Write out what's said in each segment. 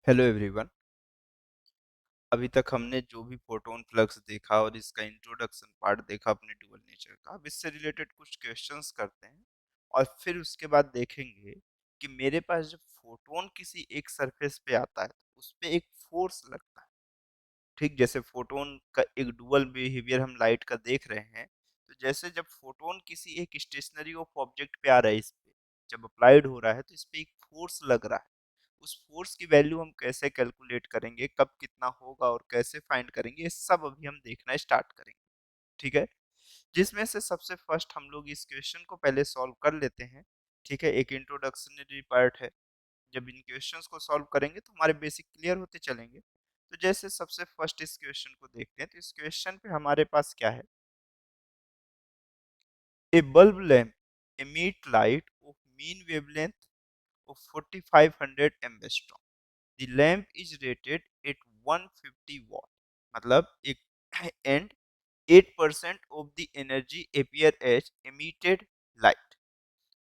Hello everyone. अभी तक हमने जो भी फोटोन फ्लक्स देखा और इसका इंट्रोडक्शन पार्ट देखा अपने ड्यूअल नेचर का, अब इससे रिलेटेड कुछ क्वेश्चंस करते हैं और फिर उसके बाद देखेंगे कि मेरे पास जब फोटोन किसी एक सरफेस पे आता है तो उस पे एक फोर्स लगता है। ठीक जैसे फोटोन का एक डुअल बिहेवियर हम लाइट का देख रहे हैं, तो जैसे जब फोटोन किसी एक स्टेशनरी ऑफ ऑब्जेक्ट पे आ रहा है, इस पे जब अप्लाइड हो रहा है तो इस पे एक फोर्स लग रहा है। उस फोर्स की वैल्यू हम कैसे कैलकुलेट करेंगे, कब कितना होगा और कैसे फाइंड करेंगे, ये सब अभी हम देखना स्टार्ट करेंगे। ठीक है, जिसमें से सबसे फर्स्ट हम लोग इस क्वेश्चन को पहले सॉल्व कर लेते हैं। ठीक है, एक इंट्रोडक्शनरी पार्ट है। जब इन क्वेश्चंस को सॉल्व करेंगे तो हमारे बेसिक क्लियर होते चलेंगे। तो जैसे सबसे फर्स्ट इस क्वेश्चन को देखते हैं, तो इस क्वेश्चन पे हमारे पास क्या है। A bulb lamp emit light of mean wavelength of 4500 angstrom. The lamp is rated at 150 watt, मतलब एक and 8% of the energy appear as emitted light.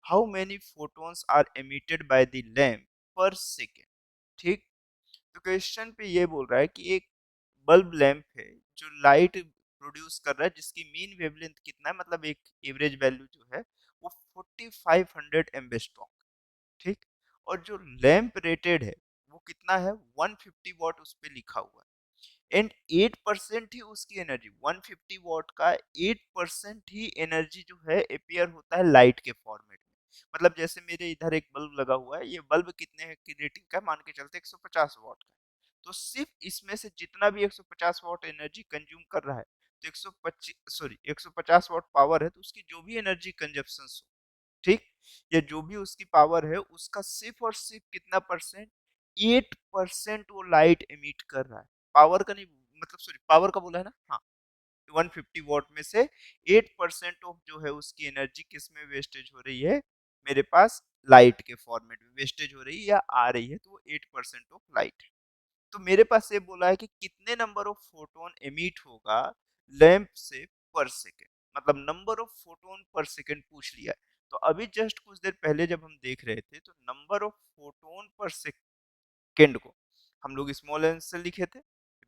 How many photons are emitted by the lamp per second? ठीक, तो question पे ये बोल रहा है कि एक बल्ब लैंप है जो लाइट प्रोड्यूस कर रहा है, जिसकी मीन वेवलेंथ कितना है, मतलब एक एवरेज वैल्यू जो है वो 4500 एम्बेस्ट्रॉन। ठीक, और जो लैंप रेटेड है वो कितना है, 150 वॉट उस पे लिखा हुआ है। एंड 8% ही उसकी एनर्जी, 150 वॉट का 8% ही एनर्जी जो है अपियर होता है लाइट के फॉर्मेट में। मतलब जैसे मेरे इधर एक बल्ब लगा हुआ है, ये बल्ब कितने है की रेटिंग का, मान के चलते 150 वॉट का। तो सिर्फ इसमें से जितना भी 150 वॉट एनर्जी कंज्यूम कर रहा है, तो 125 सॉरी 150 वॉट पावर है, तो उसकी जो भी एनर्जी कंजप्शन हो, ठीक, या जो भी उसकी पावर है उसका सिर्फ और सिर्फ कितना परसेंट, 8% वो लाइट एमिट कर रहा है। पावर का नहीं, मतलब सॉरी पावर का बोला है ना, हाँ। 150 वॉट में से 8% ऑफ जो है उसकी एनर्जी किस में वेस्टेज हो रही है, मेरे पास लाइट के फॉर्मेट में वेस्टेज हो रही है या आ रही है, तो वो 8% ऑफ लाइट है। तो मेरे पास ये बोला है कि कितने नंबर ऑफ फोटोन एमिट होगा लैंप से पर सेकेंड, मतलब number of photon per second पूछ लिया है। तो अभी जस्ट कुछ देर पहले जब हम देख रहे थे, तो number of photon per second को हम लोग स्मॉल एन से लिखे थे,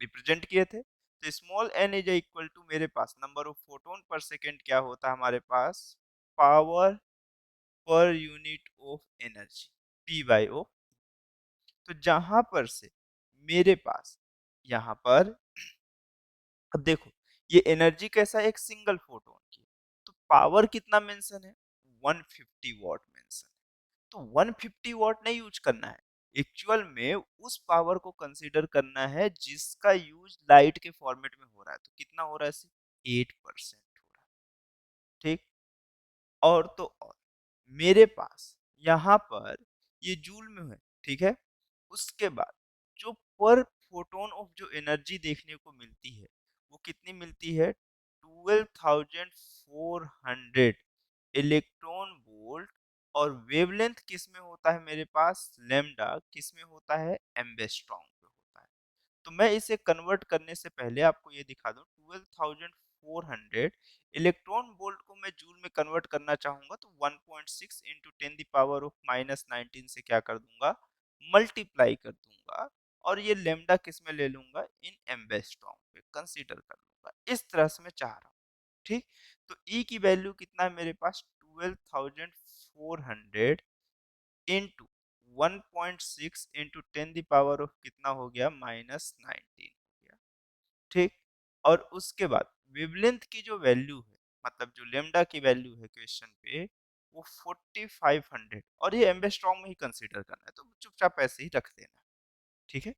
रिप्रेजेंट किए थे। तो small n is equal to, मेरे पास number of photon per second क्या होता है हमारे पास, power per unit of energy, P by O. तो जहां पर से मेरे पास यहाँ पर, अब देखो ये एनर्जी कैसा है, एक सिंगल फोटोन की, तो पावर कितना मेंशन है, 150 वॉट मेंशन है। तो 150 वॉट नहीं यूज करना है, एक्चुअल में उस पावर को कंसीडर करना है जिसका यूज लाइट के फॉर्मेट में हो रहा है। तो कितना हो रहा है, सिर्फ 8% हो रहा है। ठीक, और तो और मेरे पास यहाँ पर ये जूल में है। ठीक है, उसके बाद जो पर फोटोन ऑफ जो एनर्जी देखने को मिलती है वो कितनी मिलती है, 12,400 इलेक्ट्रॉन वोल्ट। और वेवलेंथ किस में होता है मेरे पास, लेमडा किस में होता है, एम्बेस्ट्रॉन्ग में होता है। तो मैं इसे कन्वर्ट करने से पहले आपको ये दिखा दूं, 12,400 इलेक्ट्रॉन वोल्ट को मैं जूल में कन्वर्ट करना चाहूंगा, तो 1.6 इंटू 10⁻⁻19 से क्या कर दूंगा, मल्टीप्लाई कर दूंगा। और ये लेमडा किस में ले लूंगा, इन एम्बेस्ट्रॉन्ग पे कंसीडर कर लूंगा। इस तरह से मैं चाह रहा हूँ। ठीक, तो ई की वैल्यू कितना है मेरे पास, 12,400 इंटू 1.6 इंटू 10 ऑफ कितना हो गया, -19 हो गया। ठीक, और उसके बाद वेवलेंथ की जो वैल्यू है, मतलब जो लेमडा की वैल्यू है क्वेश्चन पे, वो 4500, और ये एम्बेस्ट्रॉन्ग में ही कंसीडर करना है, तो चुपचाप ऐसे ही रख देना। ठीक है,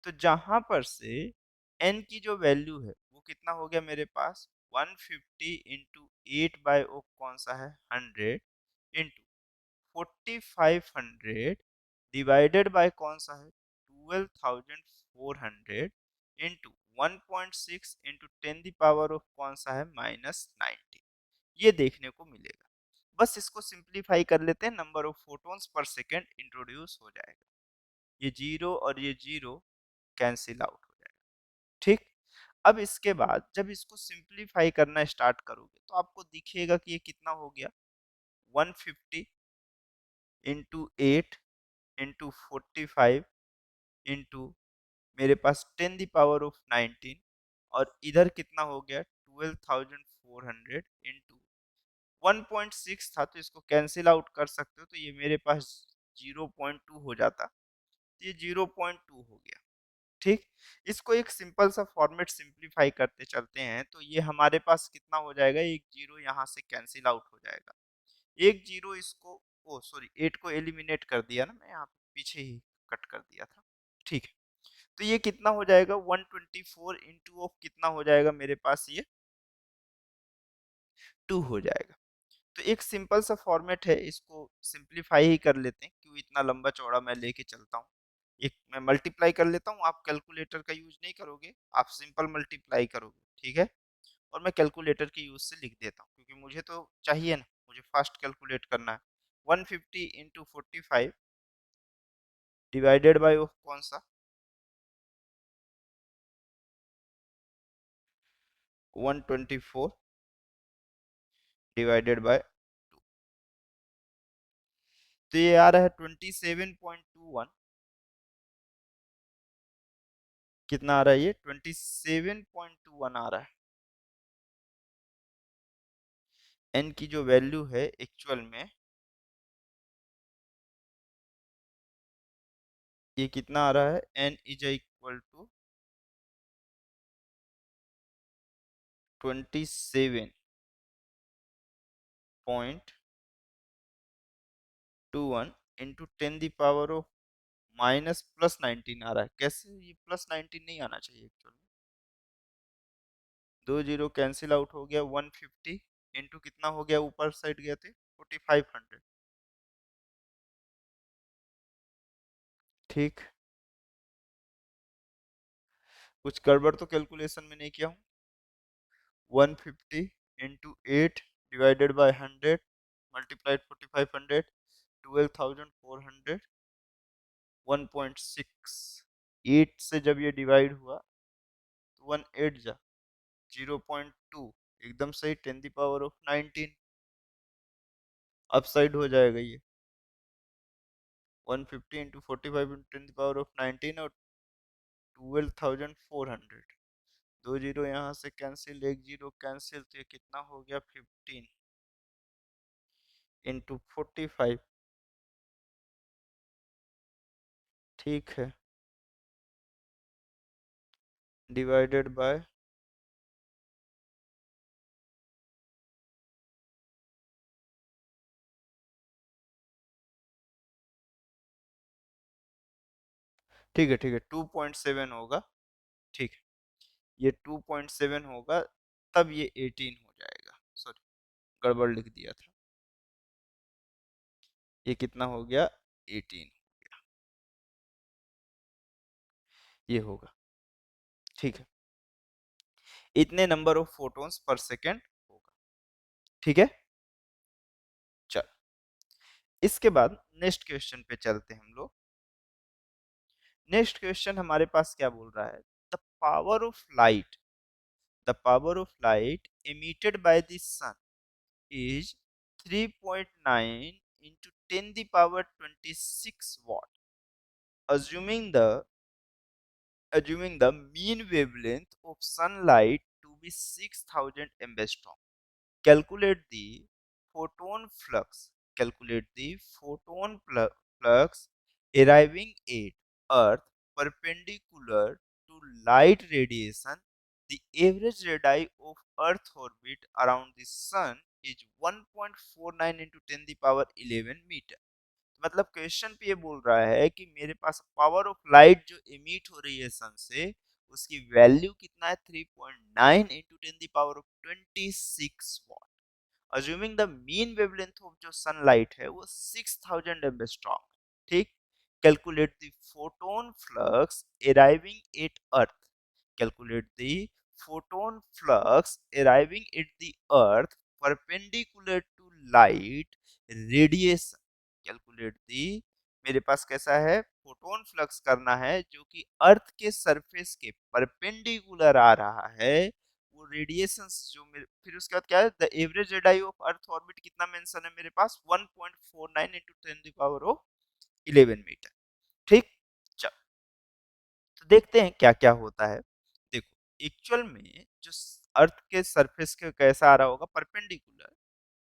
तो जहां पर से n की जो वैल्यू है वो कितना हो गया मेरे पास, 150 इंटू 8 ऑफ कौन सा है, 100 इंटू 4500 डिवाइडेड बाय कौन सा है, 12,400 इंटू 1.6 इंटू 10 ऑफ कौन सा है, -19, ये देखने को मिलेगा। बस इसको सिंप्लीफाई कर लेते हैं, नंबर ऑफ फोटोन्स पर सेकेंड इंट्रोड्यूस हो जाएगा, ये जीरो और ये जीरो कैंसिल आउट हो जाएगा। ठीक, अब इसके बाद जब इसको सिंप्लीफाई करना स्टार्ट करोगे तो आपको दिखेगा कि ये कितना हो गया, 150 इंटू 8 इंटू 45 इंटू मेरे पास 10 द पावर ऑफ 19, और इधर कितना हो गया 12,400 इंटू 1.6 था, तो इसको कैंसिल आउट कर सकते हो, तो ये मेरे पास 0.2 हो जाता, तो ये 0.2 हो गया। ठीक, इसको एक सिंपल सा फॉर्मेट सिंप्लीफाई करते चलते हैं, तो ये हमारे पास कितना हो जाएगा, एक जीरो यहाँ से कैंसिल आउट हो जाएगा, एक जीरो इसको, ओ सॉरी 8 को एलिमिनेट कर दिया ना, मैं यहाँ पे पीछे ही कट कर दिया था। ठीक है, तो ये कितना हो जाएगा 124 इंटू ऑफ कितना हो जाएगा मेरे पास, ये 2 हो जाएगा। तो एक सिंपल सा फॉर्मेट है, इसको सिंप्लीफाई ही कर लेते हैं, क्यों इतना लंबा चौड़ा मैं लेके चलता हूँ। एक मैं मल्टीप्लाई कर लेता हूँ, आप कैलकुलेटर का यूज नहीं करोगे, आप सिंपल मल्टीप्लाई करोगे, ठीक है। और मैं कैलकुलेटर के यूज से लिख देता हूँ, क्योंकि मुझे तो चाहिए ना, मुझे फास्ट कैलकुलेट करना है। 150 इंटू 45 डिवाइडेड बाई कौन सा, 124 डिवाइडेड बाय 2, तो ये आ रहा है 27.21, कितना आ रहा है ये 27.21 आ रहा है। एन की जो वैल्यू है एक्चुअल में, ये कितना आ रहा है, N is equal to 27.21 into 10 the power of minus plus 19 आ रहा है। कैसे, ये प्लस 19 नहीं आना चाहिए एक्चुअल में, दो जीरो कैंसिल आउट हो गया, 150 इंटू कितना हो गया, ऊपर साइड गए थे 4500। ठीक, कुछ गड़बड़ तो कैलकुलेशन में नहीं किया हूँ। 150 इंटू 8 डिवाइडेड बाय 100 मल्टीप्लाइड 4500, 12,400, 1.6, 8 से जब ये डिवाइड हुआ तो 1 8 जा 0.2, एकदम सही, 10 द पावर ऑफ 19 अपसाइड हो जाएगा ये, 150 into 45 into 10 the power of 19 और 12,400, दो जीरो यहाँ से कैंसिल, एक जीरो कैंसिल, तो ये कितना हो गया 15 इंटू 45। ठीक है, डिवाइडेड बाय, ठीक है 2.7 होगा। ठीक है, ये 2.7 होगा, तब ये 18 हो जाएगा, सॉरी गड़बड़ लिख दिया था, ये कितना हो गया 18, ये होगा। ठीक है, इतने number of photons per second होगा। ठीक है, चल इसके बाद नेक्स्ट क्वेश्चन पे चलते हैं हम लोग। नेक्स्ट क्वेश्चन हमारे पास क्या बोल रहा है, the power of light, the power of light emitted by the sun is 3.9 into 10 the power 26 watt, assuming the mean wavelength of sunlight to be 6000 angstrom. Calculate the photon flux. Calculate the flux arriving at Earth perpendicular to light radiation. The average radii of Earth orbit around the Sun is 1.49 into 10 the power 11 meter. मतलब question पे ये बोल रहा है कि मेरे पास power of light जो emit हो रही है सन से, उसकी वैल्यू कितना है 3.9 into 10 the power of 26 what, assuming the mean wavelength of जो सनलाइट है वो 6000 एंगस्ट्रॉम। ठीक, calculate the photon flux arriving at earth, calculate the photon flux arriving at the earth perpendicular to light radiation. Calculate the, मेरे पास कैसा है, photon flux करना है जो कि अर्थ के सरफेस के परपेंडिकुलर आ रहा है, वो रेडिएशन जो मेरे, फिर उसके बाद क्या है, the average radii of earth orbit कितना मेंशन है मेरे पास 1.49 into 10 the power of 11 metre. ठीक, चल देखते हैं क्या क्या होता है। देखो एक्चुअल में जो अर्थ के सरफेस के कैसा आ रहा होगा, परपेंडिकुलर।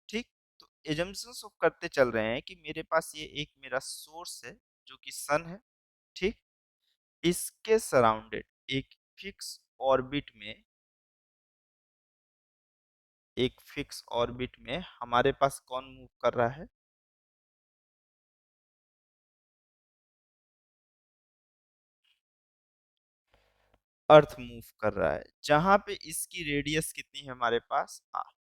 ठीक। तो एजम्पशंस करते चल रहे हैं कि मेरे पास ये एक मेरा सोर्स है जो कि सन है। ठीक। इसके सराउंडेड एक फिक्स ऑर्बिट में, एक फिक्स ऑर्बिट में हमारे पास कौन मूव कर रहा है? अर्थ मूव कर रहा है, जहां पे इसकी रेडियस कितनी है हमारे पास? आर।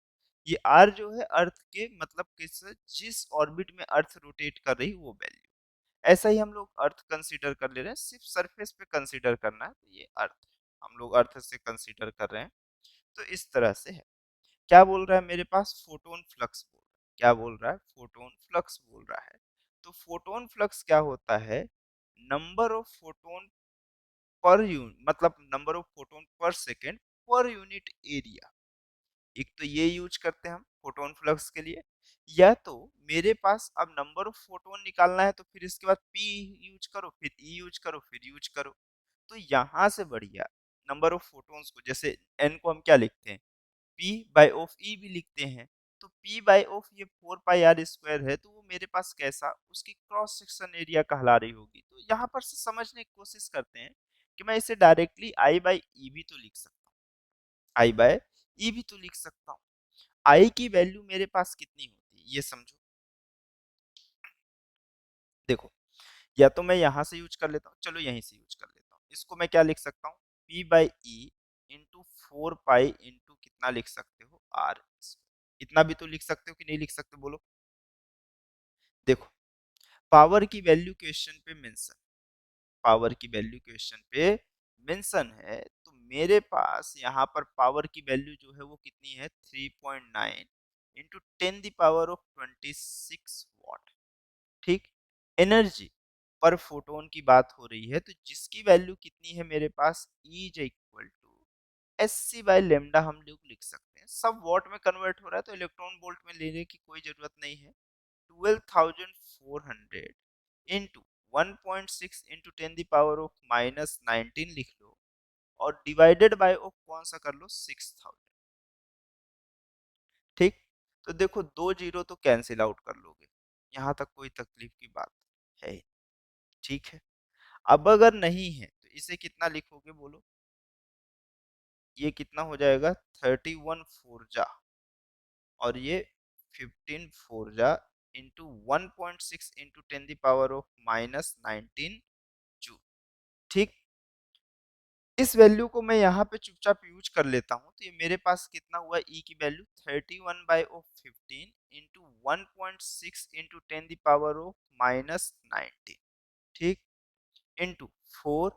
ये आर जो है अर्थ के मतलब किस, जिस ऑर्बिट में अर्थ रोटेट कर रही वो वैल्यू। ऐसा ही हम लोग अर्थ कंसीडर कर ले रहे हैं, सिर्फ सरफेस पे कंसीडर करना है, तो ये अर्थ हम लोग अर्थ से कंसीडर कर रहे हैं। तो इस तरह से है। क्या बोल रहा है मेरे पास? फोटोन फ्लक्स बोल रहा है। क्या बोल रहा है? फोटोन फ्लक्स बोल रहा है। तो फोटोन फ्लक्स क्या होता है? Number of photon per unit, मतलब number of photon per second पर यूनिट एरिया। एक तो ये यूज करते हैं हम फोटोन फ्लक्स के लिए, या तो मेरे पास अब नंबर ऑफ फोटोन निकालना है तो फिर इसके बाद पी यूज करो, फिर ई यूज करो, फिर यूज करो। तो यहाँ से बढ़िया नंबर ऑफ फोटोन्स को, जैसे एन को हम क्या लिखते हैं? पी बाई ऑफ ई भी लिखते हैं। तो पी बाई ऑफ ये 4 पाई r स्क्वायर है, तो वो मेरे पास कैसा, उसकी क्रॉस सेक्शन एरिया कहला रही होगी। तो यहाँ पर से समझने की कोशिश करते हैं कि मैं इसे डायरेक्टली आई बाई ई भी तो लिख सकता हूँ, आई बाय ई भी तो लिख सकता हूँ। आई की वैल्यू मेरे पास कितनी होती है ये समझो। देखो, या तो मैं यहाँ से यूज कर लेता हूँ, चलो यहीं से यूज कर लेता हूँ। इसको मैं क्या लिख सकता हूँ? P by E into 4 pi into कितना लिख सकते हो? आर। इतना भी तो लिख सकते हो कि नहीं लिख सकते बोलो? देखो, पावर की वैल्यू क्वेश्चन पे मेंशन, पावर की वैल्यू क्वेश्चन पे मेंशन है, तो मेरे पास यहाँ पर पावर की वैल्यू जो है वो कितनी है? 3.9 इंटू 10 की पावर ऑफ 26 वॉट। ठीक। एनर्जी पर फोटोन की बात हो रही है, तो जिसकी वैल्यू कितनी है मेरे पास? E is equal to S C by lambda हम लोग लिख सकते हैं। सब वॉट में कन्वर्ट हो रहा है तो इलेक्ट्रॉन वोल्ट में लेने की कोई जरूरत नहीं है। 12,400 इंटू 1.6 इंटू 10 की पावर ऑफ -19 लिख लो, और डिवाइडेड बाय ऑफ कौन सा कर लो? 6,000। ठीक। तो देखो, दो जीरो तो कैंसिल आउट कर लोगे, यहाँ तक कोई तकलीफ की बात है ही। ठीक है। अब अगर नहीं है तो इसे कितना लिखोगे बोलो? ये कितना हो जाएगा? 31 फोर जा, और ये 15 फोर जा इंटू 1.6 इंटू 10 की पावर ऑफ -19 जूल। ठीक। इस वैल्यू को मैं यहाँ पे चुपचाप यूज कर लेता हूँ, तो ये मेरे पास कितना हुआ? ई की वैल्यू 31/15 इंटू 1.6 इंटू 10 की पावर ऑफ -19। ठीक। इंटू 4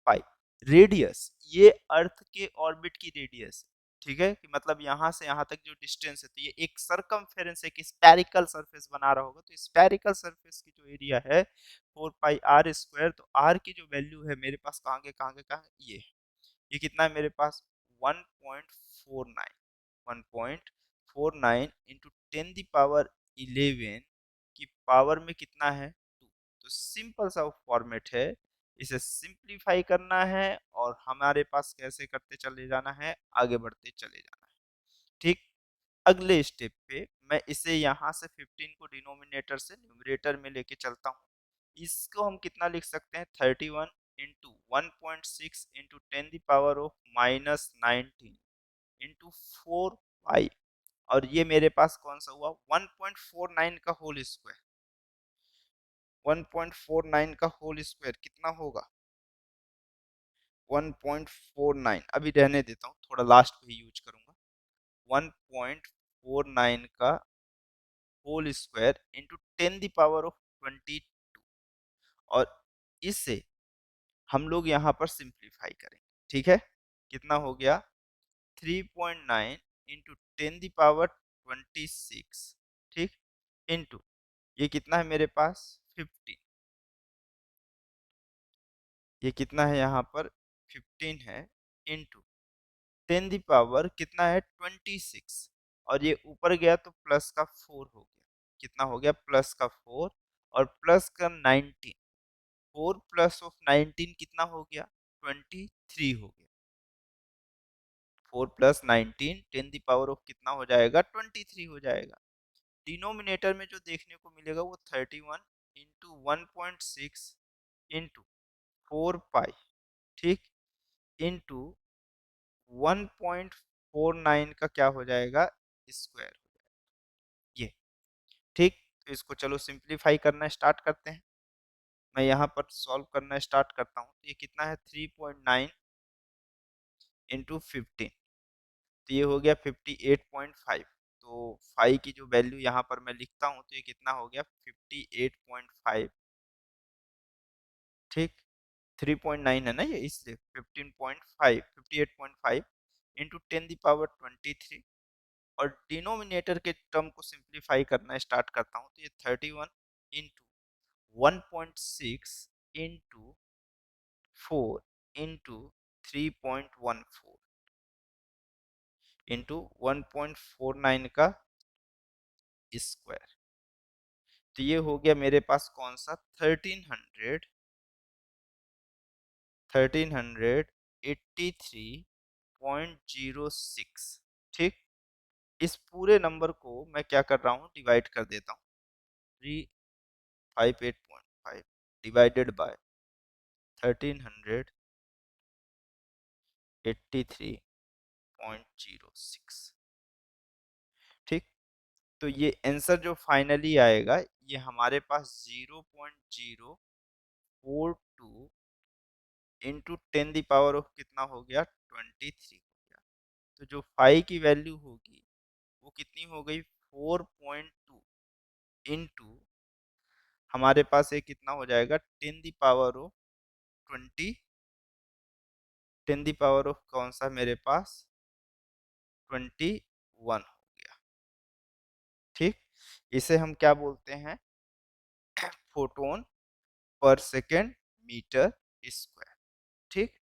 पाई। रेडियस, ये अर्थ के ऑर्बिट की रेडियस। ठीक है, कि मतलब यहाँ से यहाँ तक जो डिस्टेंस है, तो ये एक सरकमफेरेंस, एक स्पेरिकल सरफेस बना रहा होगा। तो स्पेरिकल सरफेस की जो एरिया है 4 पाई r स्क्वायर, तो r की जो वैल्यू है मेरे पास कहाँ के कहाँ के कहाँ, ये कितना है मेरे पास? 1.49, 1.49 इंटू 10 की पावर 11 की पावर में कितना है? 2। तो सिंपल सा फॉर्मेट है, इसे सिंप्लीफाई करना है और हमारे पास कैसे करते चले जाना है, आगे बढ़ते चले जाना है। ठीक। अगले स्टेप पे मैं इसे यहाँ से 15 को डिनोमिनेटर से न्यूमरेटर में लेके चलता हूँ। इसको हम कितना लिख सकते हैं? 31 इंटू 1.6 इंटू 10 की पावर ऑफ -19 इंटू 4 पाई, और ये मेरे पास कौन सा हुआ? 1.49 का होल स्क्वायर। 1.49 का होल स्क्वायर कितना होगा? 1.49, अभी रहने देता हूँ, थोड़ा लास्ट पे यूज करूंगा। 1.49 का होल स्क्वायर इंटू 10 की पावर ऑफ 22, और इससे हम लोग यहाँ पर सिंप्लीफाई करेंगे। ठीक है। कितना हो गया? 3.9 इंटू 10 की पावर 26। ठीक। इंटू ये कितना है मेरे पास? 15। ये कितना है यहाँ पर? 15 है, इंटू 10 की पावर कितना है? 26, और ये ऊपर गया तो प्लस का 4 हो गया। कितना हो गया? प्लस का 4 और प्लस का 19। 4 प्लस ऑफ 19 कितना हो गया? 23 हो गया। 4 plus 19 ten the power of कितना हो जाएगा, 23 हो जाएगा। डिनोमिनेटर में जो देखने को मिलेगा वो 31 इंटू 1.6 इंटू 4 पाई, ठीक, इंटू 1.49 का क्या हो जाएगा, स्क्वायर। ये ठीक। तो इसको चलो सिंप्लीफाई करना स्टार्ट करते हैं। मैं यहाँ पर सॉल्व करना स्टार्ट करता हूँ। तो ये कितना है, 3.9 इंटू 15, तो ये हो गया 58.5। तो 5 की जो वैल्यू यहाँ पर मैं लिखता हूँ तो ये कितना हो गया, 58.5, ठीक। 3.9 है ना ये, इसलिए 15.5, 58.5 इंटू 10 द पावर 23। और डिनोमिनेटर के टर्म को सिंप्लीफाई करना स्टार्ट करता हूँ तो ये 31 इंटू 1.6 इंटू 4 इंटू 3.14 इंटू 1.49 का स्क्वायर। तो ये हो गया मेरे पास कौन सा, 1383.06, ठीक। इस पूरे नंबर को मैं क्या कर रहा हूँ, डिवाइड कर देता हूँ। 358.5 डिवाइडेड बाय 1383.06, ठीक। तो ये आंसर जो फाइनली आएगा ये हमारे पास 0.042 इंटू 10 द पावर ऑफ कितना हो गया, 23 हो गया। तो जो फाई की वैल्यू होगी वो कितनी हो गई, 4.2 इंटू हमारे पास ये कितना हो जाएगा, 10 the power of 20, 10 the power of कौन सा मेरे पास, 21 हो गया, ठीक। इसे हम क्या बोलते हैं, photon per second metre square, ठीक।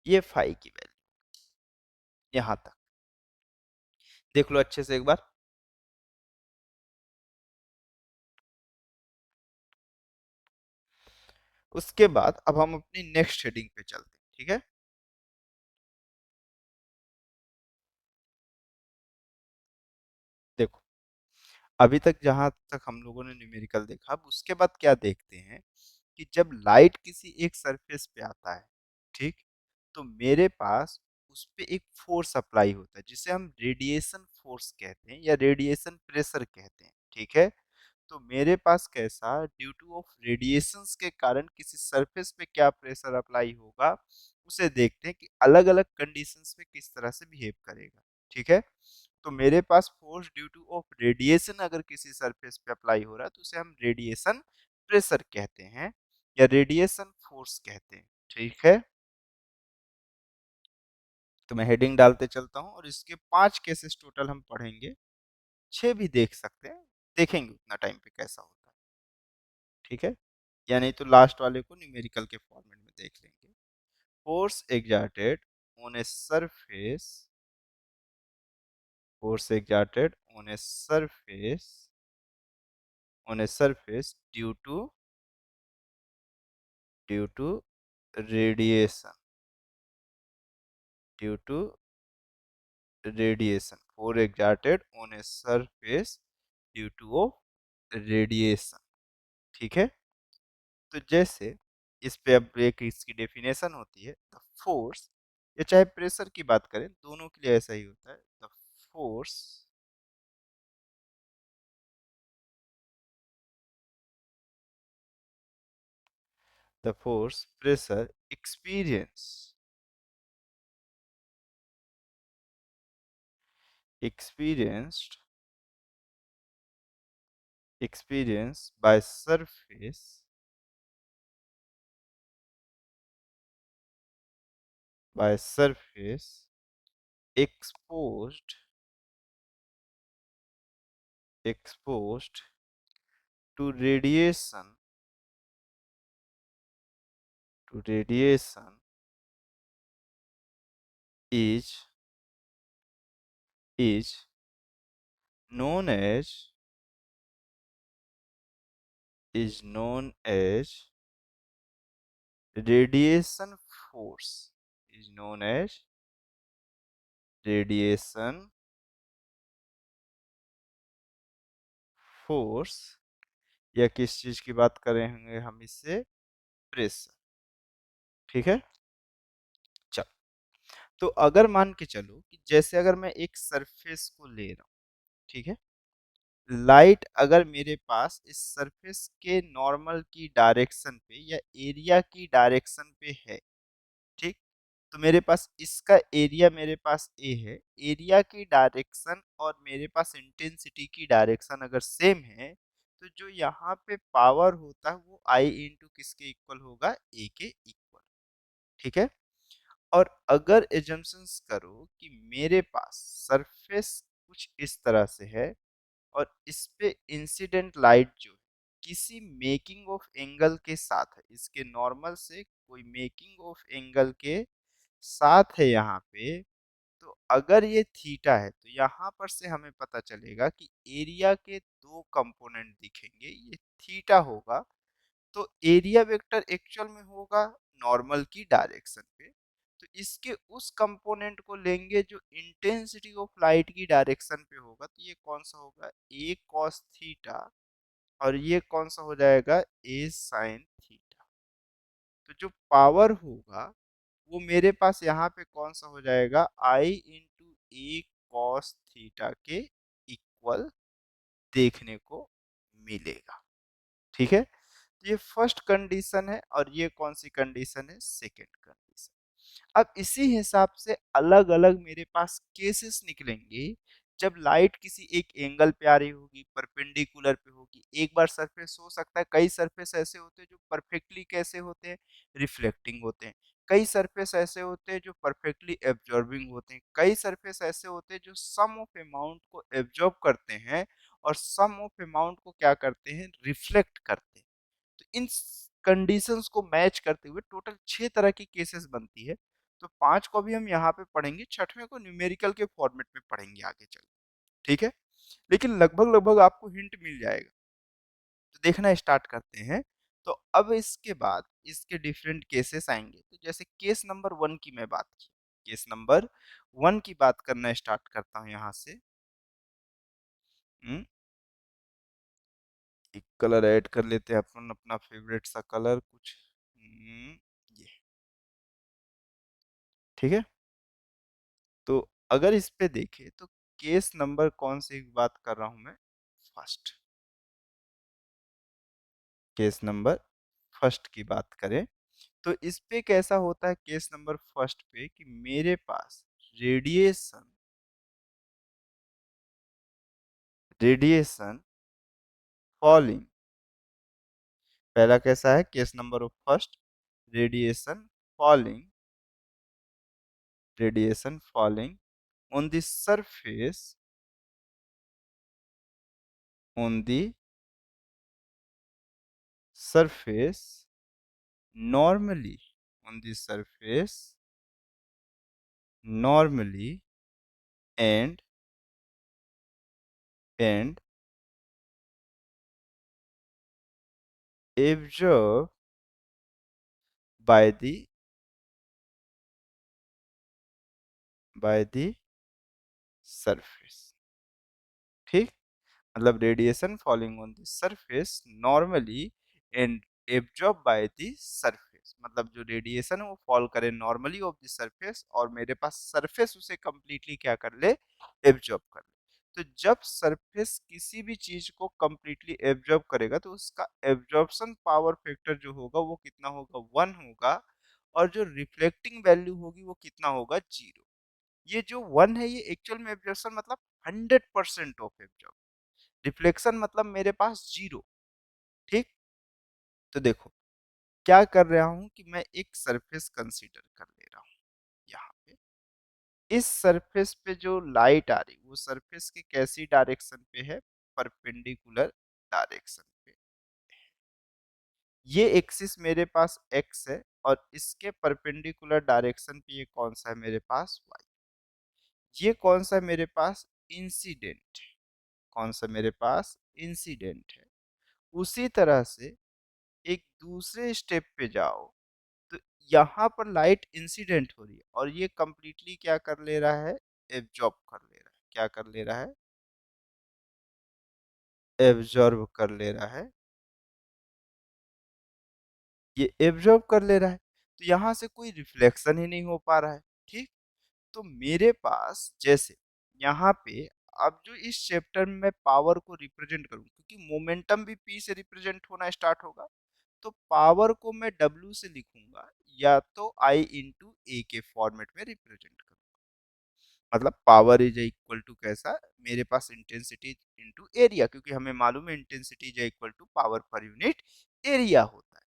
ये फाई की वैल्यू यहाँ तक देख लो अच्छे से एक बार। उसके बाद अब हम अपनी नेक्स्ट हेडिंग पे चलते हैं, ठीक है। देखो अभी तक जहां तक हम लोगों ने न्यूमेरिकल देखा, अब उसके बाद क्या देखते हैं कि जब लाइट किसी एक सरफेस पे आता है, ठीक, तो मेरे पास उस पे एक फोर्स अप्लाई होता है जिसे हम रेडिएशन फोर्स कहते हैं या रेडिएशन प्रेशर कहते हैं, ठीक है। तो मेरे पास कैसा, ड्यू टू ऑफ रेडिएशंस के कारण किसी सरफेस पे क्या प्रेशर अप्लाई होगा, उसे देखते हैं कि अलग अलग कंडीशंस में किस तरह से बिहेव करेगा, ठीक है। तो मेरे पास force due to of radiation अगर किसी सरफेस पे अप्लाई हो रहा है तो उसे हम रेडिएशन प्रेशर कहते हैं या रेडिएशन फोर्स कहते हैं, ठीक है। तो मैं हेडिंग डालते चलता हूँ और इसके 5 केसेस टोटल हम पढ़ेंगे, 6 भी देख सकते हैं, देखेंगे उतना टाइम पे कैसा होता है, ठीक है। या नहीं तो लास्ट वाले को न्यूमेरिकल के फॉर्मेट में देख लेंगे। Force exerted on a surface, force exerted on a surface due to radiation, due to radiation, force exerted on a surface due to of radiation, ठीक है। तो जैसे इस पे अब एक इसकी डेफिनेशन होती है, द फोर्स, या चाहे प्रेशर की बात करें दोनों के लिए ऐसा ही होता है। The force, the force pressure experienced by surface exposed exposed to radiation is is known as is known as radiation force is known as radiation force, या किस चीज की बात कर रहे होंगे हम इससे, प्रेशर। ठीक है, चल। तो अगर मान के चलो कि जैसे अगर मैं एक सरफेस को ले रहा हूँ, ठीक है, लाइट अगर मेरे पास इस सरफेस के नॉर्मल की डायरेक्शन पे या एरिया की डायरेक्शन पे है, ठीक, तो मेरे पास इसका एरिया मेरे पास ए है, एरिया की डायरेक्शन और मेरे पास इंटेंसिटी की डायरेक्शन अगर सेम है, तो जो यहाँ पे पावर होता है वो आई इंटू किसके इक्वल होगा, ए के इक्वल। ठीक है, और अगर एजम्पशंस करो कि मेरे पास सरफेस कुछ इस तरह से है और इस पे इंसिडेंट लाइट जो है किसी मेकिंग ऑफ एंगल के साथ है, इसके नॉर्मल से कोई मेकिंग ऑफ एंगल के साथ है यहाँ पे, तो अगर ये थीटा है तो यहाँ पर से हमें पता चलेगा कि एरिया के दो कंपोनेंट दिखेंगे, ये थीटा होगा, तो एरिया वेक्टर एक्चुअल में होगा नॉर्मल की डायरेक्शन पे, तो इसके उस कंपोनेंट को लेंगे जो इंटेंसिटी ऑफ लाइट की डायरेक्शन पे होगा, तो ये कौन सा होगा, ए कॉस थीटा, और ये कौन सा हो जाएगा, ए साइन थीटा। तो जो पावर होगा वो मेरे पास यहाँ पे कौन सा हो जाएगा, आई इंटू ए कॉस थीटा के इक्वल देखने को मिलेगा। ठीक है, तो ये फर्स्ट कंडीशन है और ये कौन सी कंडीशन है, सेकेंड कंडीशन। अब इसी हिसाब से अलग अलग मेरे पास केसेस निकलेंगे जब लाइट किसी एक एंगल पे आ रही होगी, परपेंडिकुलर पे होगी। एक बार सरफेस हो सकता है, कई सरफेस ऐसे होते हैं जो परफेक्टली कैसे होते हैं, रिफ्लेक्टिंग होते हैं। कई सरफेस ऐसे होते हैं जो परफेक्टली एब्जॉर्बिंग होते हैं। कई सरफेस ऐसे होते हैं जो सम ऑफ अमाउंट को एब्जॉर्ब करते हैं और सम ऑफ अमाउंट को क्या करते हैं, रिफ्लेक्ट करते हैं। तो इन कंडीशंस को मैच करते हुए टोटल 6 तरह की केसेस बनती है। तो 5 को भी हम यहाँ पे पढ़ेंगे, छठवें को न्यूमेरिकल के फॉर्मेट में पढ़ेंगे आगे चल। ठीक है, लेकिन लगभग लगभग आपको हिंट मिल जाएगा। तो देखना स्टार्ट करते हैं। तो अब इसके बाद इसके डिफरेंट केसेस आएंगे। तो जैसे केस नंबर 1 की मैं बात की, केस नंबर 1 की बात करना स्टार्ट करता हूँ यहाँ से। एक कलर ऐड कर लेते हैं अपन, अपना फेवरेट सा कलर कुछ। ये ठीक है, तो अगर इस पे देखें तो केस नंबर कौन सी बात कर रहा हूं मैं, फर्स्ट। केस नंबर फर्स्ट की बात करें तो इस पे कैसा होता है, केस नंबर फर्स्ट पे कि मेरे पास रेडिएशन रेडिएशन फॉलिंग। पहला कैसा है, case number of first, radiation falling, radiation falling on the surface, on the surface normally, on the surface normally, and and absorbed by the surface। ठीक, मतलब radiation falling on the surface normally and absorb by the surface, मतलब जो radiation है वो fall करे normally of the surface और मेरे पास surface उसे कंप्लीटली क्या कर ले, एब्जॉर्ब कर ले। तो जब सरफेस किसी भी चीज को कंप्लीटली एब्जॉर्ब करेगा तो उसका एब्जॉर्प्शन पावर फैक्टर जो होगा वो कितना होगा, 1 होगा, और जो रिफ्लेक्टिंग वैल्यू होगी वो कितना होगा, 0। ये जो 1 है ये एक्चुअल में एब्जॉर्प्शन मतलब 100% ऑफ एब्जॉर्ब, रिफ्लेक्शन मतलब मेरे पास 0। ठीक, तो देखो क्या कर रहा हूं कि मैं एक सरफेस कंसीडर कर ले रहा हूं यहाँ पे। इस सरफेस पे जो लाइट आ रही वो सरफेस की कैसी डायरेक्शन पे है, परपेंडिकुलर डायरेक्शन पे। ये एक्सिस मेरे पास एक्स है और इसके परपेंडिकुलर डायरेक्शन पे ये कौन सा है मेरे पास, वाई। ये कौन सा मेरे पास, इंसिडेंट है। कौन सा मेरे पास, इंसिडेंट है। उसी तरह से एक दूसरे स्टेप पे जाओ तो यहाँ पर लाइट इंसिडेंट हो रही है और ये कंप्लीटली क्या कर ले रहा है, एब्जॉर्ब कर ले रहा है। क्या कर ले रहा है, एब्जॉर्ब कर ले रहा है, ये एब्जॉर्ब कर ले रहा है। तो यहाँ से कोई रिफ्लेक्शन ही नहीं हो पा रहा है। ठीक, तो मेरे पास जैसे यहाँ पे, अब जो इस चैप्टर में मैं पावर को रिप्रेजेंट करूँ, क्योंकि मोमेंटम भी पी से रिप्रेजेंट होना स्टार्ट होगा, तो पावर को मैं डब्ल्यू से लिखूंगा या तो आई इंटू ए के फॉर्मेट में रिप्रेजेंट करूंगा। मतलब पावर इज इक्वल टू कैसा, मेरे पास इंटेंसिटी इंटू एरिया, क्योंकि हमें मालूम है intensity is equal to power per unit area होता है।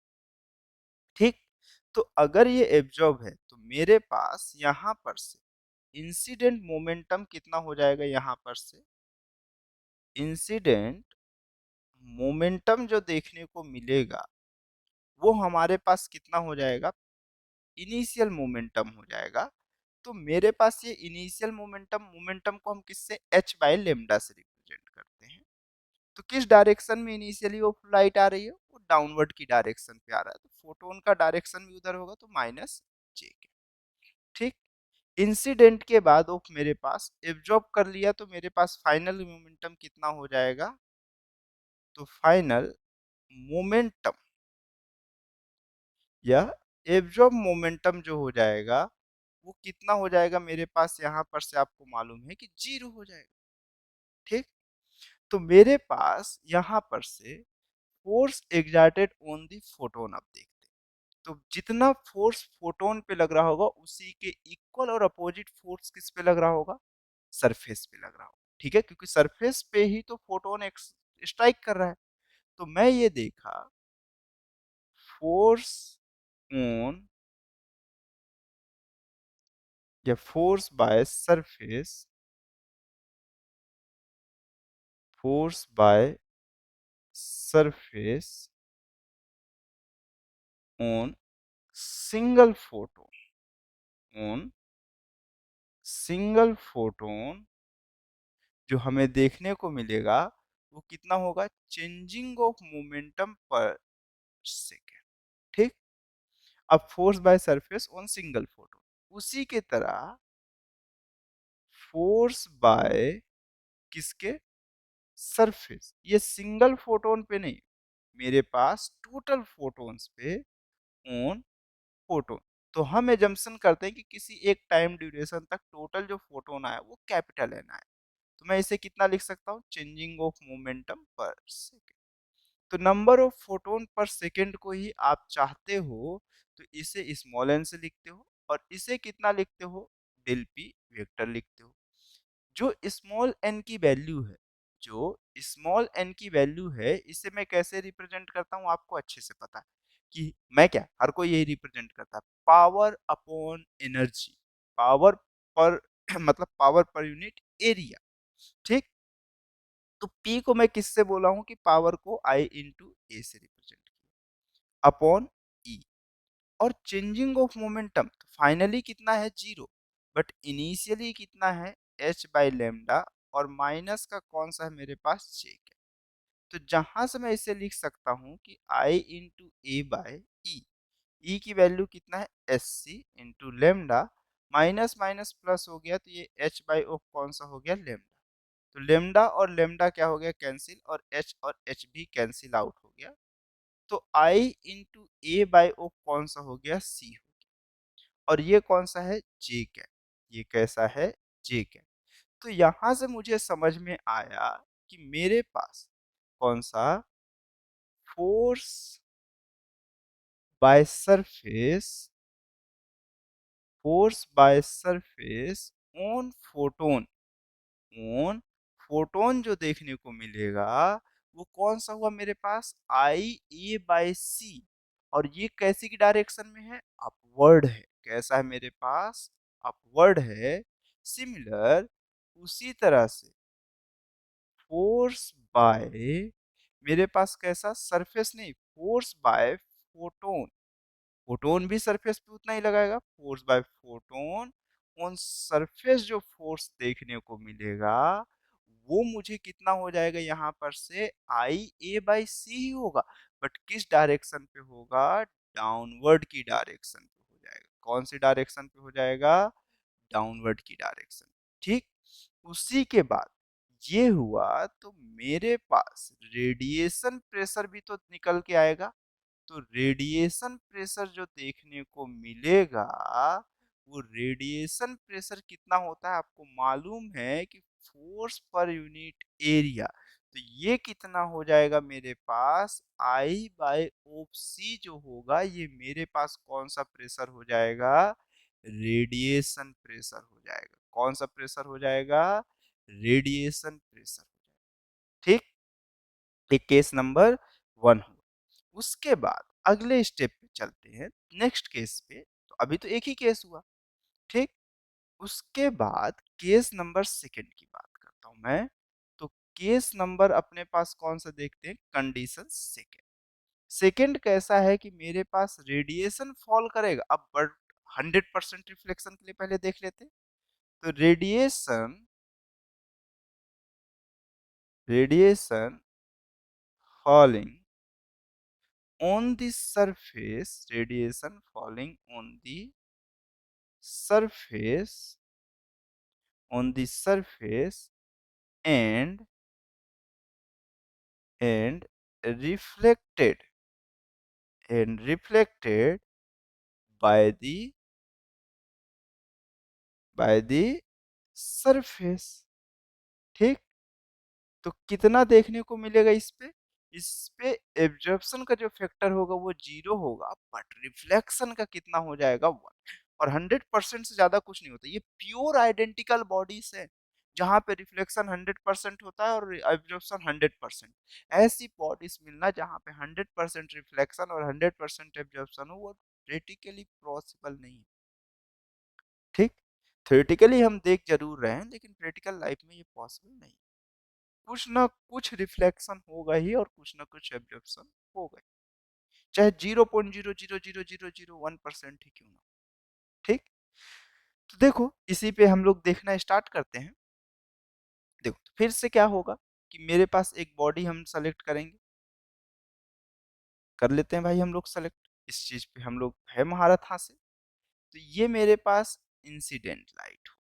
ठीक, तो अगर ये एब्जॉर्ब है तो मेरे पास यहाँ पर से इंसिडेंट मोमेंटम कितना हो जाएगा, यहाँ पर से इंसिडेंट मोमेंटम जो देखने को मिलेगा वो हमारे पास कितना हो जाएगा, इनिशियल मोमेंटम हो जाएगा। तो मेरे पास ये इनिशियल मोमेंटम, मोमेंटम को हम किससे, एच बाय लेमडा से रिप्रेजेंट करते हैं। तो किस डायरेक्शन में इनिशियली वो लाइट आ रही है, वो डाउनवर्ड की डायरेक्शन पे आ रहा है, तो फोटोन का डायरेक्शन भी उधर होगा, तो माइनस जे के। ठीक, इंसिडेंट के बाद वो मेरे पास एब्जॉर्ब कर लिया, तो मेरे पास फाइनल मोमेंटम कितना हो जाएगा, तो फाइनल मोमेंटम या एब्जॉर्ब मोमेंटम जो हो जाएगा वो कितना हो जाएगा, मेरे पास यहाँ पर से आपको मालूम है कि जीरो हो जाएगा। ठीक, तो मेरे पास यहाँ पर से force exerted on the photon, आप देखते हैं तो जितना फोर्स फोटोन पे लग रहा होगा उसी के इक्वल और अपोजिट फोर्स किस पे लग रहा होगा, सरफेस पे लग रहा होगा। ठीक है, क्योंकि सरफेस पे ही तो फोटोन स्ट्राइक कर रहा है। तो मैं ये देखा फोर्स ऑन या force by surface, force by surface on single photon, on single photon जो हमें देखने को मिलेगा वो कितना होगा, changing of momentum per second. ठीक, अब force by surface on single photon, उसी के तरह फोर्स बाय किसके, सरफेस, ये सिंगल फोटोन पे नहीं, मेरे पास टोटल फोटोन्स पे ऑन फोटोन। तो हम एजम्पशन करते हैं कि किसी एक टाइम ड्यूरेशन तक टोटल जो फोटोन आया वो कैपिटल एन आया। तो मैं इसे कितना लिख सकता हूँ, changing of momentum per second. तो number of photon per second को ही आप चाहते हो तो इसे स्मॉल एन से लिखते हो, और इसे कितना लिखते हो, डेल पी वेक्टर लिखते हो। जो स्मॉल एन की वैल्यू है, जो स्मॉल एन की वैल्यू है, इसे मैं कैसे रिप्रेजेंट करता हूँ आपको अच्छे से पता है कि मैं क्या, हर कोई यही रिप्रेजेंट करता है, पावर अपॉन एनर्जी, पावर पर मतलब पावर पर यूनिट एरिया। ठीक, तो P को मैं किससे बोला हूँ कि पावर को I इंटू ए से रिप्रेजेंट किया अपॉन E। और चेंजिंग ऑफ मोमेंटम तो फाइनली कितना है, जीरो, बट इनिशियली कितना है, h बाई लेमडा, और माइनस का कौन सा है मेरे पास, j का। तो जहां से मैं इसे लिख सकता हूं कि I into A by E, E की वैल्यू कितना है, S C into lambda, minus minus plus हो गया, तो ये h बाई ऑफ कौन सा हो गया, लेमडा। तो लेमडा और लेमडा क्या हो गया, कैंसिल, और h और h भी कैंसिल आउट हो गया। तो I into A by of कौन सा हो गया, c हो गया। और ये कौन सा है, j कैप, ये कैसा है, j कैप। तो यहां से मुझे समझ में आया कि मेरे पास कौन सा, force by surface, force by surface on photon, on photon जो देखने को मिलेगा वो कौन सा हुआ मेरे पास, आई ए बाई सी। और ये कैसी की डायरेक्शन में है, अपवर्ड है। कैसा है मेरे पास, अपवर्ड है। सिमिलर उसी तरह से फोर्स बाय, मेरे पास कैसा, सरफेस नहीं, फोर्स बाय फोटोन, फोटोन भी सरफेस पे उतना ही लगाएगा, force by photon on surface जो फोर्स देखने को मिलेगा वो मुझे कितना हो जाएगा, यहाँ पर से आई ए बाई सी ही होगा, बट किस डायरेक्शन पे होगा, डाउनवर्ड की डायरेक्शन पे कौन सी डायरेक्शन पे हो जाएगा, डाउनवर्ड की डायरेक्शन। ठीक, उसी के बाद ये हुआ तो मेरे पास रेडिएशन प्रेशर भी तो निकल के आएगा। तो रेडिएशन प्रेशर जो देखने को मिलेगा, वो रेडिएशन प्रेशर कितना होता है आपको मालूम है कि फोर्स पर यूनिट एरिया। तो ये कितना हो जाएगा मेरे पास, आई बाय ऑफ सी जो होगा, ये मेरे पास कौन सा प्रेशर हो जाएगा, रेडिएशन प्रेशर हो जाएगा। कौन सा प्रेशर हो जाएगा, रेडिएशन प्रेशर। ठीक, ये केस नंबर 1 हो। उसके बाद अगले स्टेप पे चलते हैं, नेक्स्ट केस पे। तो अभी तो एक ही केस हुआ। ठीक, उसके बाद केस नंबर सेकंड की बात करता हूं मैं। तो केस नंबर अपने पास कौन सा देखते हैं, कंडीशन सेकंड। सेकंड कैसा है कि मेरे पास रेडिएशन फॉल करेगा। अब बट 100% रिफ्लेक्शन के लिए पहले देख लेते हैं। तो radiation falling on the surface, radiation falling surface on the surface and and reflected reflected by the surface। ठीक, तो कितना देखने को मिलेगा इस पे एब्जॉर्प्शन का जो फैक्टर होगा वो 0 होगा, बट रिफ्लेक्शन का कितना हो जाएगा 1। और 100% से ज्यादा कुछ नहीं होता। ये प्योर आइडेंटिकल बॉडीज है जहां पे रिफ्लेक्शन 100% होता है और एब्जॉर्प्शन 100%। ऐसी बॉडीज मिलना जहां पे 100% रिफ्लेक्शन और 100% एब्जॉर्प्शन हो, वो प्रैक्टिकली पॉसिबल नहीं है। ठीक, थ्योरेटिकली हम देख जरूर रहे हैं, लेकिन प्रैक्टिकल लाइफ में ये पॉसिबल नहीं। कुछ ना कुछ रिफ्लेक्शन होगा ही और कुछ ना कुछ एब्जॉर्प्शन होगा ही, चाहे 0.0000001% ही क्यों ना। ठीक, तो देखो इसी पे हम लोग देखना स्टार्ट करते हैं। देखो तो फिर से क्या होगा कि मेरे पास एक बॉडी हम सेलेक्ट करेंगे, कर लेते हैं भाई हम लोग सेलेक्ट। इस चीज पे हम लोग है महारत हासिल। तो ये मेरे पास इंसिडेंट लाइट हो।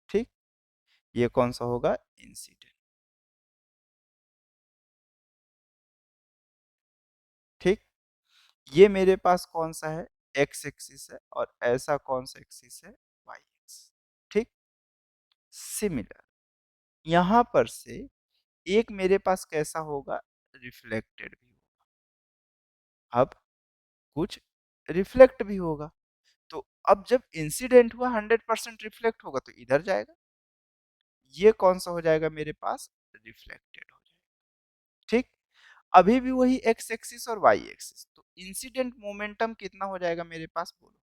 ठीक, ये कौन सा होगा, इंसिडेंट। ठीक, ये मेरे पास कौन सा है, एक्स एक्सिस है, और ऐसा कौन सा एक्सिस है, वाई एक्सिस। ठीक, सिमिलर यहां पर से एक मेरे पास कैसा होगा, रिफ्लेक्टेड भी होगा। अब कुछ रिफ्लेक्ट भी होगा। तो अब जब इंसिडेंट हुआ 100% रिफ्लेक्ट होगा तो इधर जाएगा। ये कौन सा हो जाएगा मेरे पास, रिफ्लेक्टेड हो जाएगा। ठीक, अभी भी वही एक्स एक्सिस और वाई एक्सिस। तो इंसिडेंट मोमेंटम कितना हो जाएगा मेरे पास, बोलो।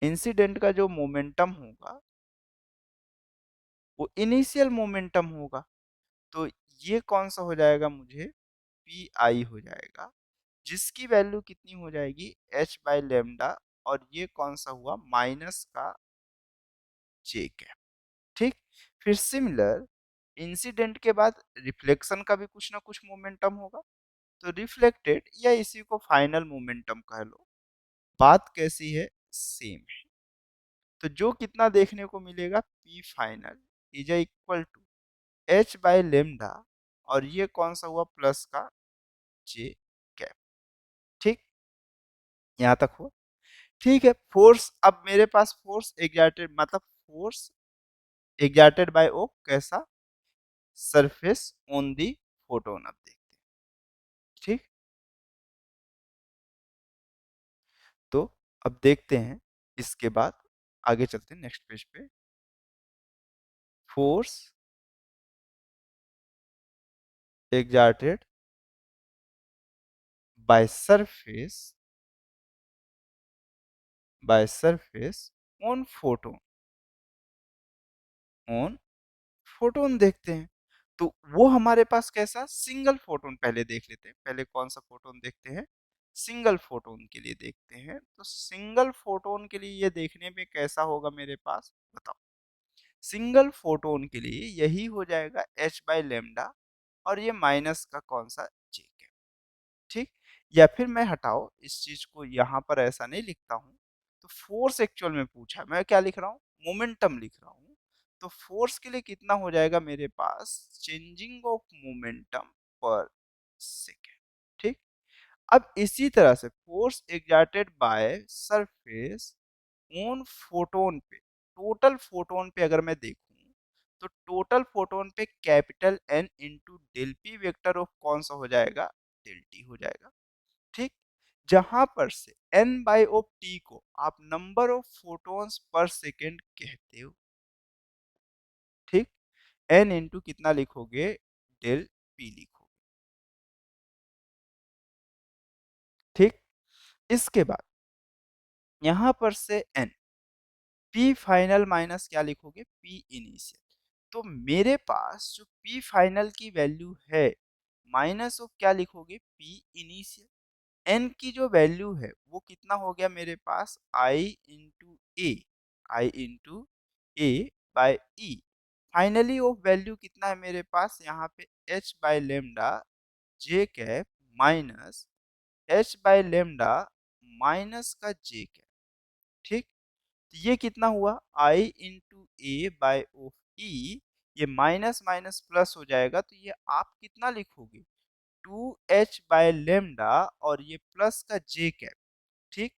इंसिडेंट का जो मोमेंटम होगा वो इनिशियल मोमेंटम होगा। तो ये कौन सा हो जाएगा, मुझे पी आई हो जाएगा, जिसकी वैल्यू कितनी हो जाएगी, एच बाई लेमडा। और ये कौन सा हुआ, माइनस का जे कैप। ठीक, फिर सिमिलर इंसिडेंट के बाद रिफ्लेक्शन का भी कुछ ना कुछ मोमेंटम होगा। तो रिफ्लेक्टेड या इसी को फाइनल मोमेंटम कह लो, बात कैसी है, सेम है। तो जो कितना देखने को मिलेगा, P final is equal to H by lambda, और ये कौन सा हुआ, प्लस का जे कैप। ठीक, यहाँ तक हो। ठीक है, फोर्स, अब मेरे पास फोर्स एग्जर्टेड, मतलब फोर्स एग्जर्टेड बाय ओ कैसा, सरफेस ऑन दी फोटोन। अब देखते हैं। ठीक, तो अब देखते हैं इसके बाद आगे चलते हैं नेक्स्ट पेज पे। Force exerted by surface on on photon देखते हैं। तो वो हमारे पास कैसा, सिंगल फोटोन पहले देख लेते हैं। पहले कौन सा फोटोन देखते हैं, सिंगल फोटोन के लिए देखते हैं। तो सिंगल फोटोन के लिए ये देखने में कैसा होगा मेरे पास, बताओ। सिंगल फोटोन के लिए यही हो जाएगा एच बाई लेमडा, और ये माइनस का कौन सा जे कैप। ठीक। या फिर मैं हटाओ इस चीज को, यहाँ पर ऐसा नहीं लिखता हूँ, तो फोर्स एक्चुअल में पूछा है, मैं क्या लिख रहा हूँ, मोमेंटम लिख रहा हूँ। तो फोर्स के लिए कितना हो जाएगा मेरे पास, changing of momentum per second. ठीक। अब इसी तरह से force exerted by surface on photon पे, टोटल फोटोन पे अगर मैं देखूं, तो टोटल फोटोन पे capital N into del P vector of कौन सा हो जाएगा, डेल टी हो जाएगा। ठीक। जहां पर से एन बाई ऑफ टी को आप नंबर ऑफ फोटोन्स पर सेकेंड कहते हो। ठीक। एन इंटू कितना लिखोगे, डेल पी लिखोगे। ठीक। इसके बाद यहां पर से एन, पी फाइनल माइनस क्या लिखोगे, पी इनिशियल। तो मेरे पास जो पी फाइनल की वैल्यू है, माइनस ऑफ क्या लिखोगे, पी इनिशियल। एन की जो वैल्यू है वो कितना हो गया मेरे पास, I into A, I into A by E. Finally of value कितना है मेरे पास यहाँ पे, H by lambda J cap minus H by lambda minus का जे कैप। ठीक। तो ये कितना हुआ, I into A by of E, ये माइनस माइनस प्लस हो जाएगा, तो ये आप कितना लिखोगे, टू एच बाय लेमडा और ये प्लस का जे कैप। ठीक।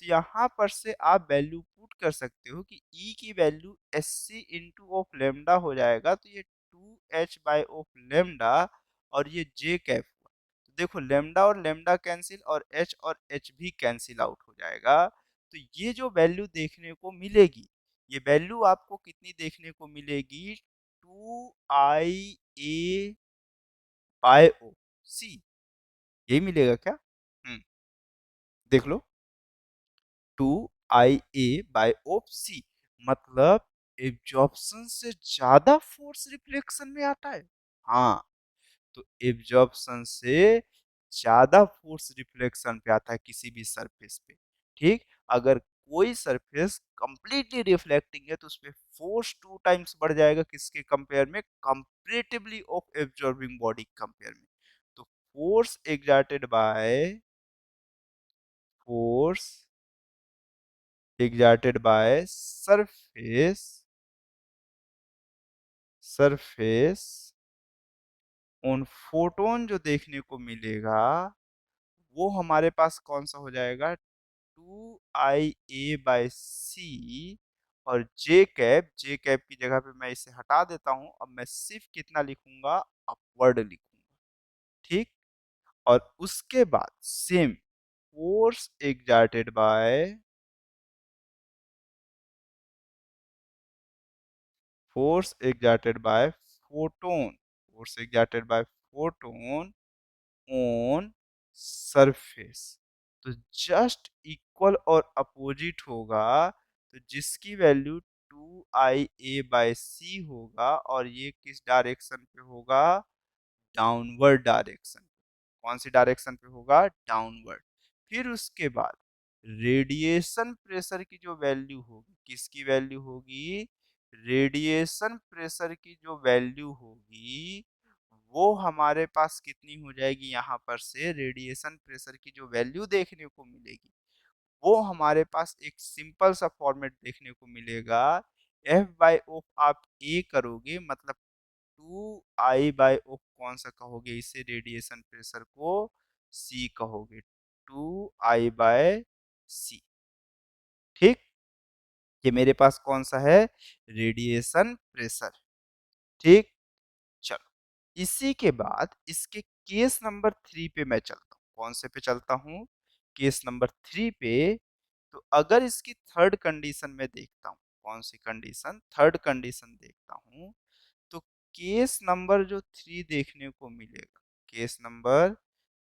तो यहाँ पर से आप वैल्यू पुट कर सकते हो कि ई की value S C into of lambda हो जाएगा, तो ये two H by of lambda और ये जे कैप हुआ। तो देखो लेमडा और लेमडा कैंसिल और एच भी कैंसिल आउट हो जाएगा। तो ये जो वैल्यू देखने को मिलेगी, ये वैल्यू आपको कितनी देखने को मिलेगी, टू आई ए बाय ओ सी, यही मिलेगा क्या, देख लो, two I A by of C, मतलब एब्जॉर्प्शन से ज्यादा फोर्स रिफ्लेक्शन में आता है। हाँ, तो एब्जॉर्प्शन से ज्यादा फोर्स रिफ्लेक्शन पे आता है किसी भी सरफेस पे। ठीक। अगर कोई सरफेस कंप्लीटली रिफ्लेक्टिंग है तो उसपे फोर्स टू टाइम्स बढ़ जाएगा, किसके कंपेयर में, comparatively of absorbing body compare में। तो force exerted bye, force exerted by surface on photon जो देखने को मिलेगा, वो हमारे पास कौन सा हो जाएगा, टू आई ए बाय सी, और जे कैप की जगह पे मैं इसे हटा देता हूं, अब मैं सिर्फ कितना लिखूंगा, अपवर्ड लिखूंगा। ठीक। और उसके बाद same force exerted by photon, force exerted by photon on surface, तो जस्ट इक्वल और अपोजिट होगा। तो जिसकी value two I A by C होगा, और ये किस डायरेक्शन पे होगा, डाउनवर्ड डायरेक्शन। कौन सी डायरेक्शन पे होगा, डाउनवर्ड। फिर उसके बाद रेडिएशन प्रेशर की जो वैल्यू होगी, किसकी वैल्यू होगी, रेडिएशन प्रेशर की जो वैल्यू होगी, वो हमारे पास कितनी हो जाएगी, यहाँ पर से रेडिएशन प्रेशर की जो वैल्यू देखने को मिलेगी, वो हमारे पास एक सिंपल सा फॉर्मेट देखने को मिलेगा, एफ बाई ऑफ आप ए करोगे, मतलब टू आई बाय ओ कौन सा कहोगे इसे, रेडिएशन प्रेशर को सी कहोगे, टू आई बाय सी। ठीक। ये मेरे पास कौन सा है, रेडिएशन प्रेशर। ठीक। चलो, इसी के बाद इसके केस नंबर 3 पे मैं चलता हूँ, कौन से पे चलता हूँ, केस नंबर 3 पे। तो अगर इसकी थर्ड कंडीशन में देखता हूँ, कौन सी कंडीशन, थर्ड कंडीशन देखता हूँ, तो केस नंबर जो 3 देखने को मिलेगा, केस नंबर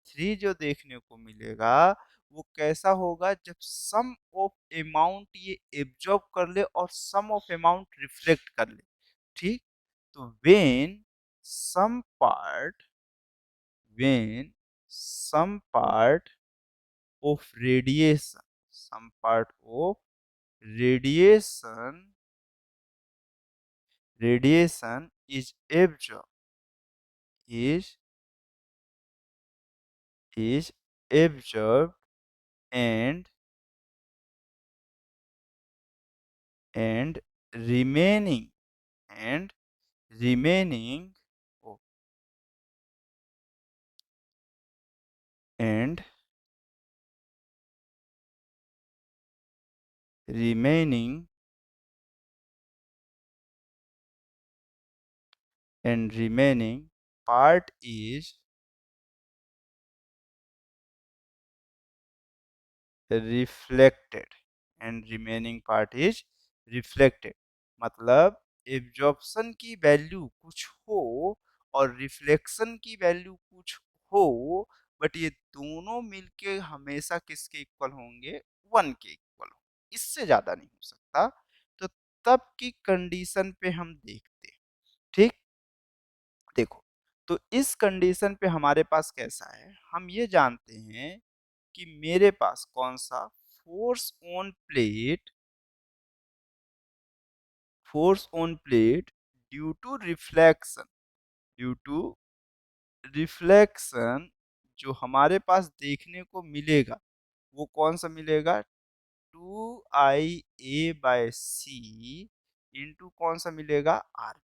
3 जो देखने को मिलेगा, वो कैसा होगा, जब सम ऑफ अमाउंट ये एब्जॉर्ब कर ले और सम ऑफ अमाउंट रिफ्लेक्ट कर ले। ठीक। तो some part when some part of radiation, some part of radiation radiation is absorbed, is is absorbed and and remaining and remaining oh, and remaining remaining part is reflected remaining part is reflected। मतलब absorption की value कुछ हो और reflection की value कुछ हो, but ये दोनों मिलके हमेशा किसके इक्वल होंगे? वन के इक्वल होंगे, इससे ज्यादा नहीं हो सकता। तो तब की कंडीशन पे हम देखते हैं। ठीक, देखो, तो इस कंडीशन पे हमारे पास कैसा है, हम ये जानते हैं कि मेरे पास कौन सा force on plate, force on plate due to reflection, due to reflection जो हमारे पास देखने को मिलेगा वो कौन सा मिलेगा? 2IA/c इंटू कौन सा मिलेगा? आर।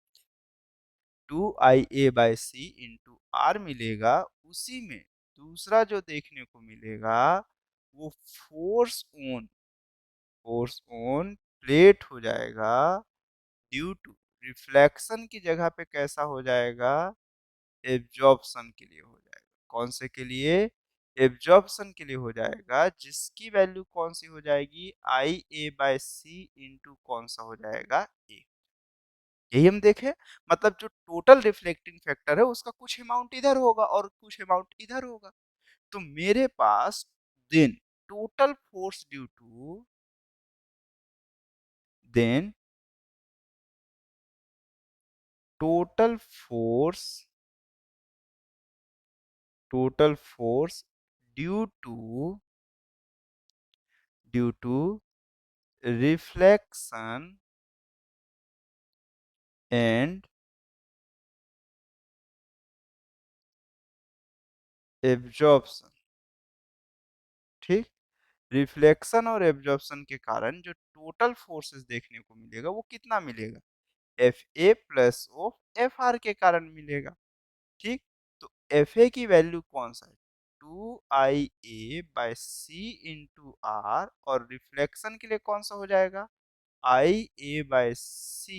2IA/c इंटू आर मिलेगा। उसी में दूसरा जो देखने को मिलेगा वो फोर्स ऑन प्लेट हो जाएगा ड्यू टू रिफ्लेक्शन की जगह पे कैसा हो जाएगा? एब्जॉर्प्शन के लिए हो जाएगा। कौन से के लिए? एब्जॉर्प्शन के लिए हो जाएगा, जिसकी वैल्यू कौन सी हो जाएगी? IA/c इंटू कौन सा हो जाएगा? ए। यही हम देखें, मतलब जो टोटल रिफ्लेक्टिंग फैक्टर है उसका कुछ अमाउंट इधर होगा और कुछ अमाउंट इधर होगा। तो मेरे पास then total force due to then total force total force due to reflection and absorption। ठीक, रिफ्लेक्शन और एब्जॉर्प्शन के कारण जो टोटल फोर्सेस देखने को मिलेगा वो कितना मिलेगा? Fa plus of F R के कारण मिलेगा। ठीक, तो एफ ए की वैल्यू कौन सा है? 2IA/c इंटू आर, और रिफ्लेक्शन के लिए कौन सा हो जाएगा? IA/c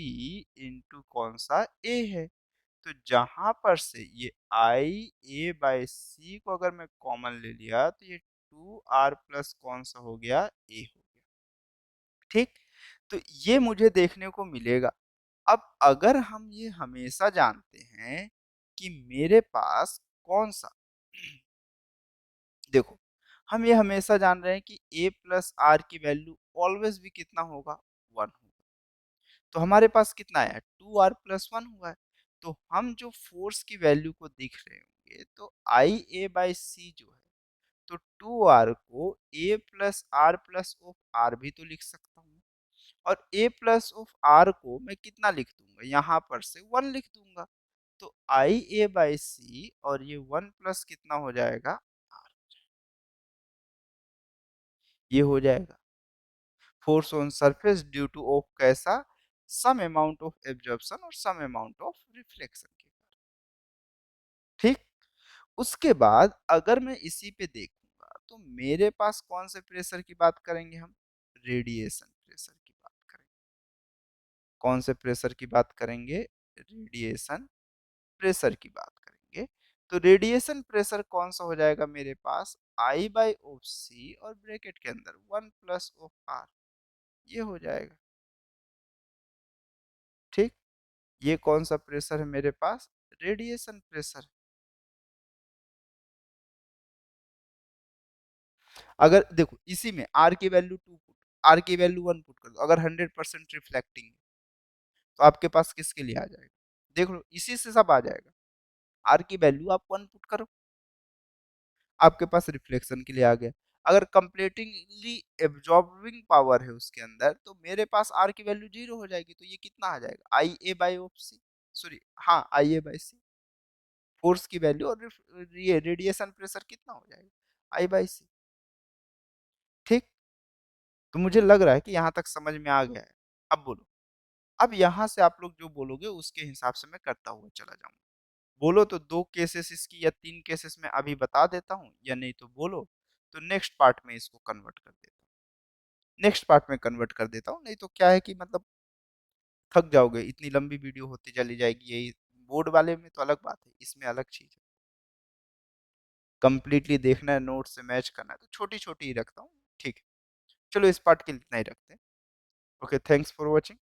इंटू कौन सा? ए है। तो जहां पर से ये IA/c को अगर मैं कॉमन ले लिया तो ये 2R प्लस कौन सा हो गया? ए हो गया। ठीक, तो ये मुझे देखने को मिलेगा। अब अगर हम ये हमेशा जानते हैं कि मेरे पास कौन सा देखो, हम ये हमेशा जान रहे हैं कि a प्लस आर की वैल्यू ऑलवेज भी कितना होगा? वन होगा। तो हमारे पास कितना है? 2R+1 हुआ है। तो हम जो फोर्स की वैल्यू को देख रहे होंगे तो IA/c जो है, तो 2R को a plus R plus of R भी तो लिख सकता हूँ, और a प्लस ऑफ आर को मैं कितना लिख दूंगा? यहाँ पर से 1 लिख दूंगा। तो IA/c और ये 1 प्लस कितना हो जाएगा? R। ये हो जाएगा force on surface due to of कैसा? सम अमाउंट ऑफ एब्जॉर्प्शन और सम अमाउंट ऑफ रिफ्लेक्शन के। ठीक, उसके बाद अगर मैं इसी पे देखूंगा तो मेरे पास कौन से प्रेशर की बात करेंगे हम? रेडिएशन प्रेशर की बात करेंगे। कौन से प्रेशर की बात करेंगे? रेडिएशन प्रेशर की बात करेंगे। तो रेडिएशन प्रेशर कौन सा हो जाएगा मेरे पास? I/c और ब्रैकेट के अंदर 1 प्लस ऑफ आर, ये हो जाएगा। ठीक, ये कौन सा प्रेशर है मेरे पास? Radiation pressure. अगर देखो इसी में आर की वैल्यू 2 पुट, आर की वैल्यू 1 पुट कर दो, अगर 100% रिफ्लेक्टिंग है तो आपके पास किसके लिए आ जाएगा? देख लो, इसी से सब आ जाएगा। आर की वैल्यू आप 1 पुट करो, आपके पास रिफ्लेक्शन के लिए आ गया। अगर कंप्लीटली एब्जॉर्बिंग पावर है उसके अंदर तो मेरे पास आर की वैल्यू 0 हो जाएगी। तो ये कितना आ जाएगा? IA/c, सॉरी, हाँ, IA/c। फोर्स की वैल्यू और ये रेडिएशन प्रेशर कितना हो जाएगा, I/C। ठीक। तो मुझे लग रहा है कि यहाँ तक समझ में आ गया है। अब बोलो। अब यहाँ से आप लोग जो बोलोगे उसके हिसाब से मैं करता हुआ चला जाऊंगा। बोलो तो 2 केसेस इसकी या 3 केसेस में अभी बता देता हूँ, या नहीं तो बोलो तो नेक्स्ट पार्ट में इसको कन्वर्ट कर देता हूँ। नेक्स्ट पार्ट में कन्वर्ट कर देता हूँ, नहीं तो क्या है कि मतलब थक जाओगे, इतनी लंबी वीडियो होती चली जाएगी। यही बोर्ड वाले में तो अलग बात है, इसमें अलग चीज है। कंप्लीटली देखना है, नोट से मैच करना है, तो छोटी छोटी ही रखता हूँ। ठीक है, चलो इस पार्ट के लिए इतना ही रखते हैं। Okay, thanks for watching.